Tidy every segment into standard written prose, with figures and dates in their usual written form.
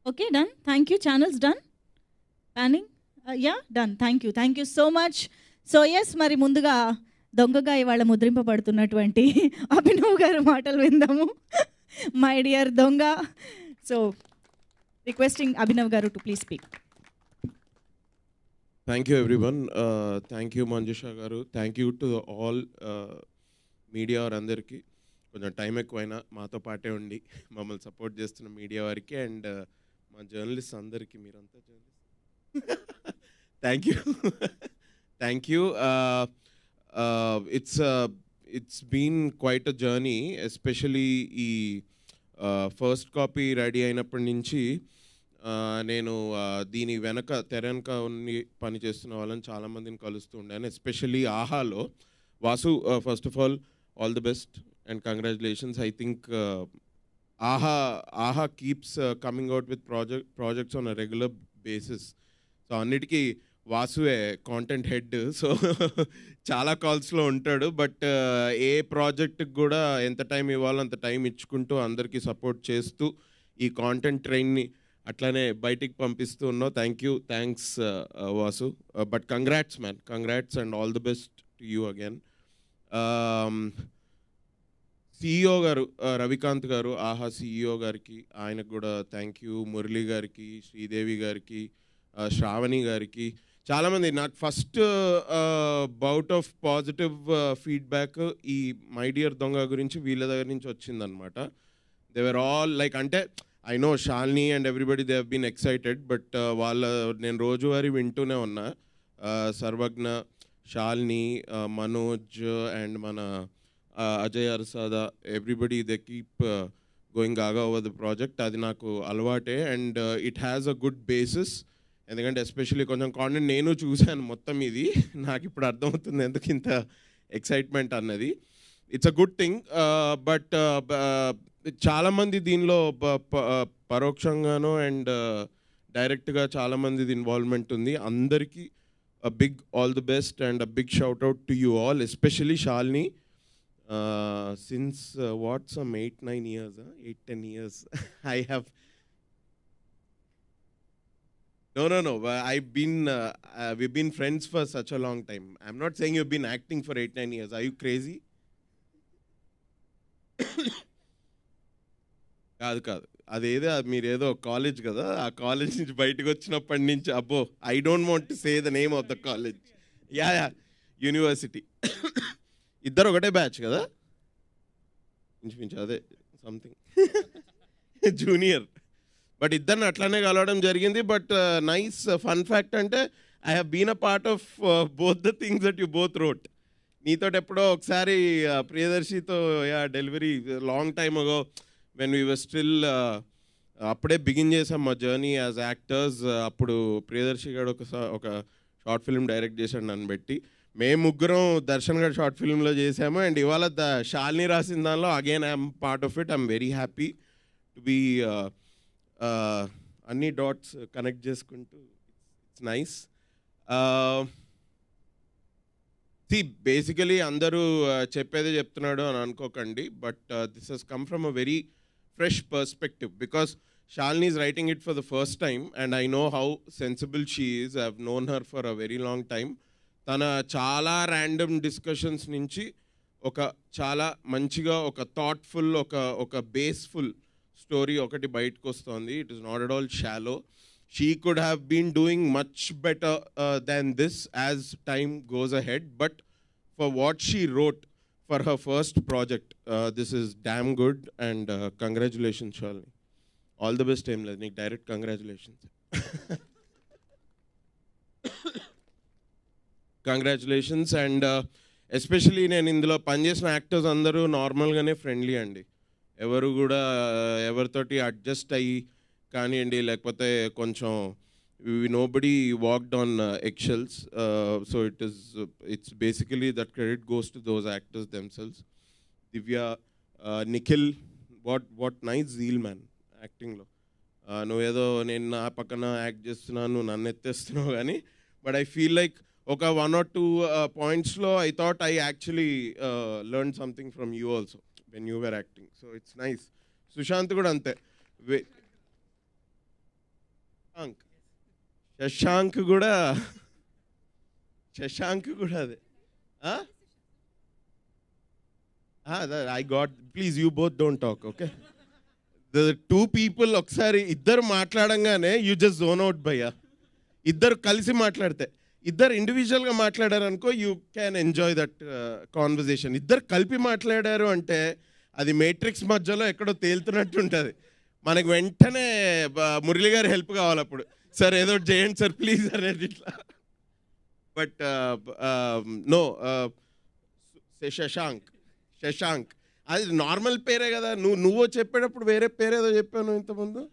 Okay, done. Thank you. Channels done. Planning yeah done. Thank you so much. So yes, మరి ముందుగా దొంగగా ఇవాళ ముద్రింపబడుతున్నటువంటి అభినవ్ గారి మాటలు విందాము. My dear Donga. So requesting Abhinav గారు to please speak. Thank you everyone. Thank you Manjusha గారు. Thank you to all media వారందరికీ. కొంచెం టైం ఎక్కువైనా మాతో పాటే ఉండి మమ్మల్ని సపోర్ట్ చేస్తున్న మీడియా వారికి అండ్ మా జర్నలిస్ట్ అందరికీ, మీరంతా journalist, thank you. It's been quite a journey, especially ఈ ఫస్ట్ కాపీ రెడీ అయినప్పటి నుంచి నేను దీని తెర వెనక పని చేస్తున్న వాళ్ళని చాలామందిని కలుస్తూ ఉండాను. ఎస్పెషలీ ఆహాలో Vasu, first of all the best and congratulations. I think Aha keeps coming out with projects on a regular basis. So అన్నిటికీ వాసువే కాంటెంట్ హెడ్. సో చాలా కాల్స్లో ఉంటాడు. బట్ ఏ ప్రాజెక్ట్కి కూడా ఎంత టైం ఇవ్వాలో అంత టైం ఇచ్చుకుంటూ అందరికీ సపోర్ట్ చేస్తూ ఈ కాంటెంట్ ట్రైన్ని అట్లానే బయటికి పంపిస్తూ ఉన్నావు. Thanks Vasu. But congrats man, congrats and all the best to you again. CEO గారు, రవికాంత్ గారు, ఆహా CEO గారికి, ఆయనకు కూడా థ్యాంక్ యూ. మురళి గారికి, శ్రీదేవి గారికి, శ్రావణి గారికి, చాలామంది. నాకు first bout of positive feedback ఈ మై డియర్ దొంగ గురించి వీళ్ళ దగ్గర నుంచి వచ్చిందనమాట. దే వర్ ఆల్ లైక్, అంటే I know Shalini and everybody they have been excited, but నేను రోజువారీ వింటూనే ఉన్నా. సర్వజ్ఞ, షాలిని, మనోజ్ అండ్ మన Ajay Arasada, everybody they keep going gaga over the project. అది నాకు అలవాటే and it has a good basis. ఎందుకంటే ఎస్పెషల్లీ కొంచెం కాంటెంట్ నేను చూశాను మొత్తం. ఇది నాకు ఇప్పుడు అర్థమవుతుంది ఎందుకు ఇంత ఎక్సైట్మెంట్ అన్నది. It's a good thing. But చాలామంది దీనిలో పరోక్షంగానో అండ్ డైరెక్ట్గా చాలామందిది ఇన్వాల్వ్మెంట్ ఉంది. అందరికీ a big all the best and a big shout out to you all, especially Shalini. Since what, some 8-9 years, 8-10 years I have no I've been we've been friends for such a long time. I'm not saying you've been acting for 8-9 years. Are you crazy? కాదు, అదేదో మీరేదో college కదా, ఆ college నుంచి బయటకు వచ్చినప్పటి నుంచి అబ్బో, I don't want to say the name of the college. Yeah university. ఇద్దరు ఒకటే బ్యాచ్ కదా, ఇంచుమించు అదే సంథింగ్ జూనియర్. బట్ ఇద్దరిని అట్లానే కలవడం జరిగింది. బట్ నైస్ ఫన్ ఫ్యాక్ట్ అంటే I have been a part of both the things that you both wrote. నీతో ఎప్పుడో ఒకసారి ప్రియదర్శితో delivery long time ago when we were still అప్పుడే బిగిన్ చేసాం మా జర్నీ యాజ్ యాక్టర్స్. అప్పుడు ప్రియదర్శి గారు ఒక షార్ట్ ఫిల్మ్ డైరెక్ట్ చేశాడు నన్ను పెట్టి. మేము ముగ్గురం దర్శన్ గారు షార్ట్ ఫిల్మ్లో చేసాము. అండ్ ఇవాళ షాలిని రాసిన దానిలో again I'm part of it. I'm very happy to be అన్ని డాట్స్ కనెక్ట్ చేసుకుంటూ. It's nice. బేసికలీ అందరూ చెప్పేదే చెప్తున్నాడు అని అనుకోకండి. But this he's come from a very fresh perspective because Shalini is writing it for the first time and I know how sensible she is. I've known her for a very long time. Tana chala random discussions nunchi oka chala manchiga oka thoughtful oka baseful story okati bayitku ostundi. It is not at all shallow. She could have been doing much better than this as time goes ahead, but for what she wrote for her first project, this is damn good and congratulations Shalini. All the best time Nik direct congratulations. Congratulations and especially నేను ఇందులో పనిచేసిన actors అందరూ నార్మల్గానే friendly అండి. ఎవరు కూడా ఎవరితోటి adjust అయ్యి కానివ్వండి లేకపోతే కొంచెం nobody walked on eggshells. So it's basically that credit goes to those actors themselves. Divya, Nikhil, what nice zeal man acting lo. నువ్వేదో నేను నా పక్కన యాక్ట్ చేస్తున్నాను, నువ్వు నన్ను ఎత్తేస్తున్నావు కానీ బట్ ఐ ఫీల్ లైక్ ఒక 1 or 2 పాయింట్స్లో I thought I actually learn something from you also when you were acting. So it's nice. Sushanth కూడా అంతే. శశాంక్ కూడా అదే I got please you both don't talk okay the 2 people ఒకసారి ఇద్దరు మాట్లాడంగానే you just zone out భయ్యా ఇద్దరు కలిసి మాట్లాడితే ఇద్దరు ఇండివిజువల్గా మాట్లాడారు అనుకో you can enjoy that conversation ఇద్దరు కలిపి మాట్లాడారు అంటే అది మేట్రిక్స్ మధ్యలో ఎక్కడో తేలుతున్నట్టు ఉంటుంది మనకు వెంటనే మురళి గారి హెల్ప్ కావాలి అప్పుడు సార్ ఏదో చేయండి సార్ ప్లీజ్ అనేది ఇట్లా బట్ నో శశాంక్ అది నార్మల్ పేరే కదా నువ్వు చెప్పేటప్పుడు వేరే పేరేదో చెప్పాను ఇంతకుముందు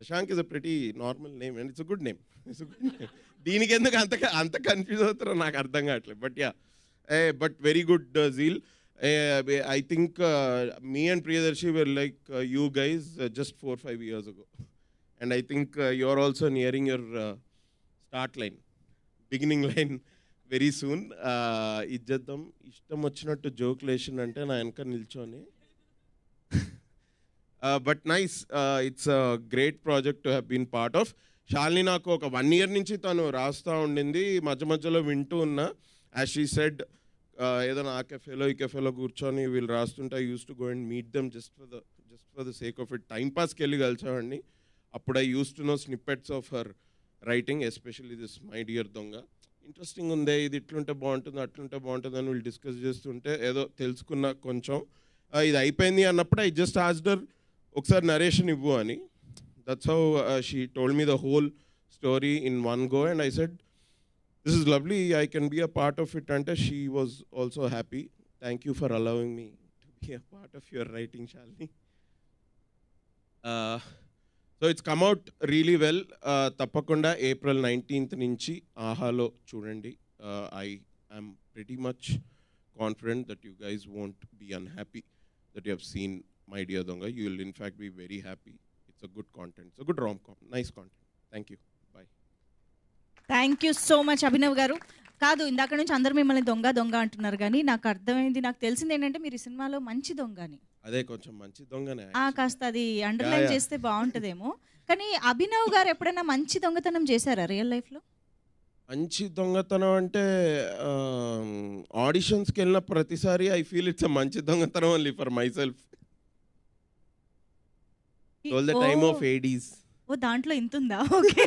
Shashank is a pretty normal name and it's a good name దీనికి ఎందుకు అంత కన్ఫ్యూజ్ అవుతారో నాకు అర్థం కావట్లేదు but yeah but very good zeal I think me and Priyadarshi were like you guys just 4-5 years ago and I think you're also nearing your beginning line very soon ఇజ్జద్దం ఇష్టం వచ్చినట్టు జోక్లేషన్ అంటే నా వెనక నిల్చొని but nice it's a great project to have been part of Shalini నాకు ఒక 1 year నుంచి తను రాస్తూ ఉండింది మధ్యలో వింటూ ఉన్నా యాజ్ షీ సెడ్ ఏదైనా ఆ కెఫేలో ఈ కెఫేలో కూర్చొని వీళ్ళు రాస్తుంటే I use to go and meet them just for the sake of it time పాస్కి వెళ్ళి కలిసామండి అప్పుడు I use to know snippets of her writing especially this my dear Donga interesting ఉందే ఇది ఇట్లుంటే బాగుంటుంది అట్లుంటే బాగుంటుంది అని వీళ్ళు డిస్కస్ చేస్తుంటే ఏదో తెలుసుకున్నా కొంచెం ఇది అయిపోయింది అన్నప్పుడు ఐ జస్ట్ ఆస్క్డ్ ఒకసారి నరేషన్ ఇవ్వు అని that's how she told me the whole story in one go and I said this is lovely, I can be a part of it ante she was also happy. Thank you for allowing me to be a part of your writing, Shalini. So it's come out really well. Tappakunda April 19th nunchi Ahalo chudandi. I am pretty much confident that you guys won't be unhappy that you have seen My Dear Donga. You will in fact be very happy. It's a good content. It's a good rom-com. Nice content. Thank you. Thank you so much Abhinav గారు కాదు ఇందాక నుంచి అందరూ మిమ్మల్ని దొంగ దొంగ అంటున్నారు కానీ నాకు అర్థమైంది నాకు తెలిసింది ఏంటంటే మీరు ఈ సినిమాలో మంచి దొంగ అని అదే కొంచెం మంచి దొంగనే కాస్త అది అండర్లైన్ చేస్తే బాగుంటుందేమో కానీ అభినవ్ గారు ఎప్పుడైనా మంచి దొంగతనం చేశారా రియల్ లైఫ్లో మంచి దొంగతనం అంటే ఆడిషన్స్కి వెళ్ళిన ప్రతిసారి ఐ ఫీల్ ఇట్స్ మంచి దొంగతనం only for myself all the time of ADs ఓ దాంట్లో ఇంత ఉందా ఓకే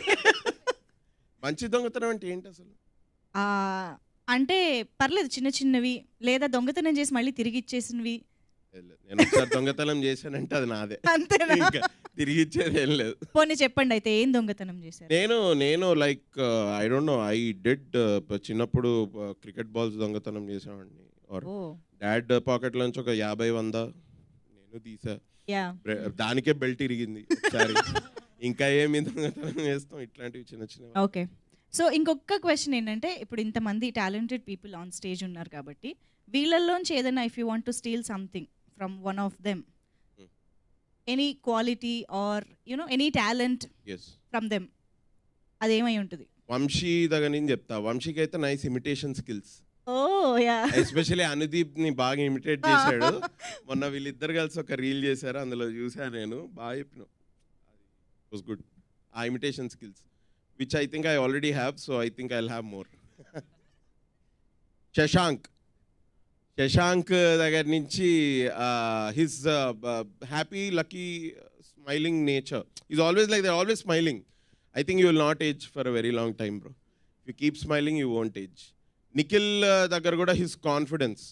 మంచి దొంగతనం అంటే ఏంటి అసలు అంటే పర్లేదు చిన్న చిన్నవి లేదా దొంగతనం చేసి మళ్ళీ తిరిగి ఇచ్చేసినవి నేను ఒకసారి దొంగతనం చేశానంటే అది నాదే అంతేనా తిరిగి ఇచ్చేది ఏం లేదు పోనీ చెప్పండి అయితే ఏం దొంగతనం చేశారు నేను like I don't no I did చిన్నప్పుడు క్రికెట్ బాల్స్ దొంగతనం చేసామండి డాడ్ పాకెట్ నుంచి ఒక 50-100 నేను తీసా దానికే బెల్ట్ ఇరిగింది ఒకసారి ఇంకా ఏమి దొంగతనం చేస్తాం ఇట్లాంటివి చిన్న చిన్న ఓకే సో ఇంకొక క్వశ్చన్ ఏంటంటే ఇప్పుడు ఇంతమంది టాలెంటెడ్ పీపుల్ ఆన్ స్టేజ్ ఉన్నారు కాబట్టి వీళ్ళల్లోంచి ఏదైనా if you want to steal something from one of them any quality or you know any talent from them అదేమై ఉంటుంది వంశీ దగ్గర నుంచి చెప్తా వంశీకి అయితే nice imitation skills especially Anudeep ని బాగా ఇమిటేట్ చేశాడు మొన్న వీళ్ళిద్దరు కలిసి ఒక రీల్ చేశారు అందులో చూసాను నేను బాగా చెప్పిన was good imitation skills which I think I already have so I think I'll have more Shashank దగ్గర నుంచి his happy lucky smiling nature is always like they're always smiling I think you will not age for a very long time bro if you keep smiling you won't age Nikhil దగ్గర కూడా his confidence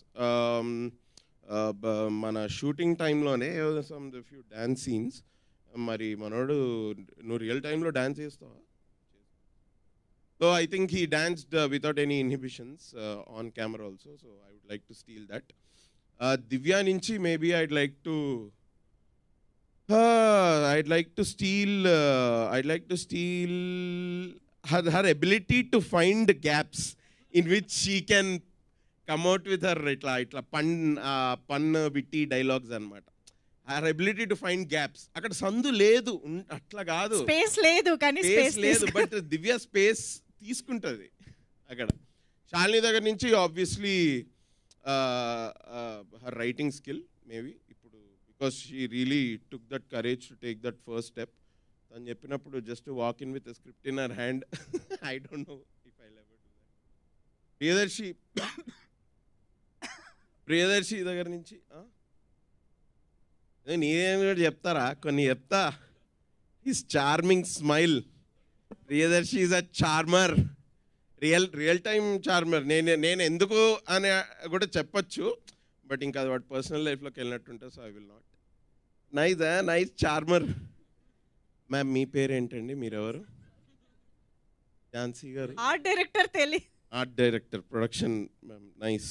మన shooting టైంలోనే some few dance scenes మరి మనోడు నువ్వు real టైంలో dance చేస్తావా so I think he danced without any inhibitions on camera also so I would like to steal that Divya నుంచి maybe I'd like to steal her ability to find gaps in which she can come out with her ఇట్లా pun bitty dialogues అనమాట her ability to find gaps అక్కడ సందు లేదు అట్లా కాదు space లేదు కానీ స్పేస్ లేదు బట్ దివ్య స్పేస్ తీసుకుంటది అక్కడ శాలిని దగ్గర నుంచి obviously her writing skill maybe ఇప్పుడు because she really took that courage to take that first step. తను చెప్పినప్పుడు just walk in with script in her hand. I don't know if I ever do that. Priyadarshi దగ్గర నుంచి నేనేమి కూడా చెప్తారా, కొన్ని చెప్తా. His charming smile. Priyadarshi is a charmer, real time charmer. నేను ఎందుకు అని కూడా చెప్పచ్చు, బట్ ఇంకా అది వాటి పర్సనల్ లైఫ్లోకి వెళ్ళినట్టుంటే, so I will not. Nice charmer. Ma'am మీ పేరు ఏంటండి, మీరెవరు? ఝాన్సీ గారు art director art director production. Ma'am nice.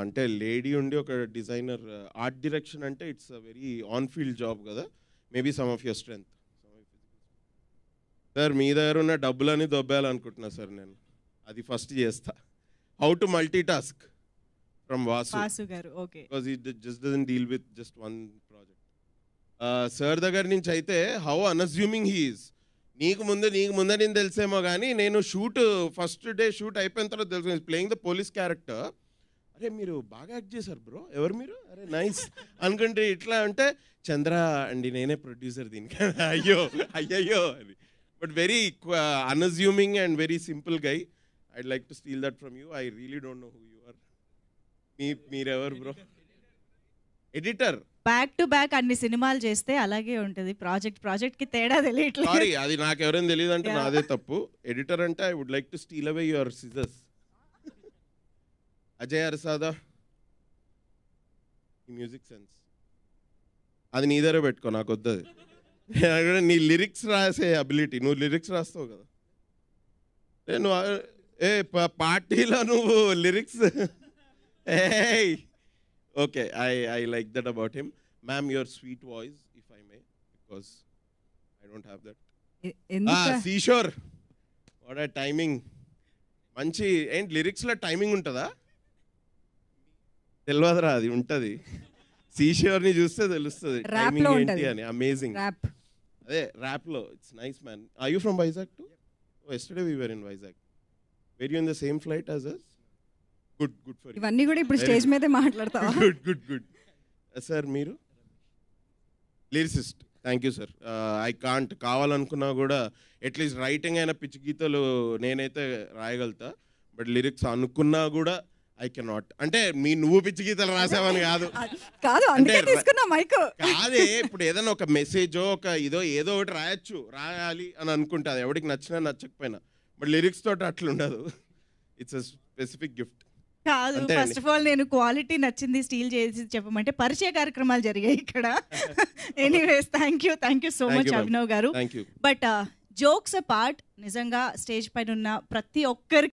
అంటే లేడీ ఉండి ఒక డిజైనర్. ఆర్ట్ డైరెక్షన్ అంటే it's a very on field job కదా, maybe some of your strength. Sir మీ దగ్గర ఉన్న డబ్బులని దొబ్బేయాలనుకుంటున్నా సార్ నేను, అది ఫస్ట్ చేస్తా. How to multitask from Vasu గారు. Okay, because he just doesn't deal with just one project. Sir దగ్గర నుంచి అయితే హౌ అన్అస్యూమింగ్ హీ ఈజ్. నీకు ముందే నేను తెలిసేమో కానీ నేను ఫస్ట్ డే షూట్ అయిపోయిన తర్వాత తెలుసు ప్లేయింగ్ ద పోలీస్ క్యారెక్టర్. అరే మీరు బాగా యాక్ట్ చేశారు బ్రో, ఎవరు మీరు? అరే నైస్ అనుకుంటే ఇట్లా అంటే చంద్ర అండి నేనే ప్రొడ్యూసర్ దీనికి. అయ్యయ్యో అని. But very unassuming and very simple guy. I'd like to steal that from you. I really don't know who you are. మీరెవరు bro? Editor. Back to back అన్ని సినిమాలు చేస్తే అలాగే ఉంటుంది. ప్రాజెక్ట్ కి తేడా తెలియట్లేదు. సారీ, అది నాకు ఎవరైనా తెలియదు అంటే నాదే తప్పు. ఎడిటర్ అంటే I would like to steal away your scissors. Ajay Arasada, ఈ మ్యూజిక్ సెన్స్ అది నీ దగ్గర పెట్టుకో, నాకు వద్దది. నీ లిరిక్స్ రాసే అబిలిటీ, నువ్వు లిరిక్స్ రాస్తావు కదా. నువ్వు పార్టీలో నువ్వు lyrics. Okay, I like that about him. Ma'am your sweet voice if I may, because I don't have that. Seashore, what ఆ టైమింగ్. మంచి ఏంటి లిరిక్స్లో టైమింగ్ ఉంటుందా? తెలియదురా, అది ఉంటుంది. సీషోర్ని చూస్తే తెలుస్తుంది టైమింగ్ ఏంటి అని. అమేజింగ్. అదే ర్యాప్లో it's nice man. Are you from Vizag too? Yesterday we were in Vizag. Were you in the same flight as us? Good for ఇవన్నీ కూడా ఇప్పుడు స్టేజ్ మీదే మాట్లాడతావా? గుడ్. సార్ మీరు lyricist. Thank you sir. I can't. కావాలనుకున్నా కూడా అట్లీస్ట్ రైటింగ్ అయిన పిచ్చి గీతలు నేనైతే రాయగలుగుతా, బట్ లిరిక్స్ అనుకున్నా కూడా ఐ కెనాట్. అంటే నువ్వు పిచ్చి గీతలు రాసావని కాదు, కాదే. ఇప్పుడు ఏదైనా ఒక మెసేజో ఏదో ఒకటి రాయాలి అని అనుకుంటే అది ఎవరికి నచ్చినా నచ్చకపోయినా, బట్ లిరిక్స్ తోటి అట్లుండదు. ఇట్స్ అ స్పెసిఫిక్ గిఫ్ట్ కాదు. ఫస్ట్ ఆఫ్ ఆల్ నేను క్వాలిటీ నచ్చింది స్టీల్ చేసి చెప్పమంటే పరిచయ కార్యక్రమాలు జరిగాయి ఇక్కడ. Anyways thank you so much Abhinav గారు. బట్ జోక్స్ అపార్ట్, నిజంగా స్టేజ్ పైన ఉన్న ప్రతి ఒక్కరికి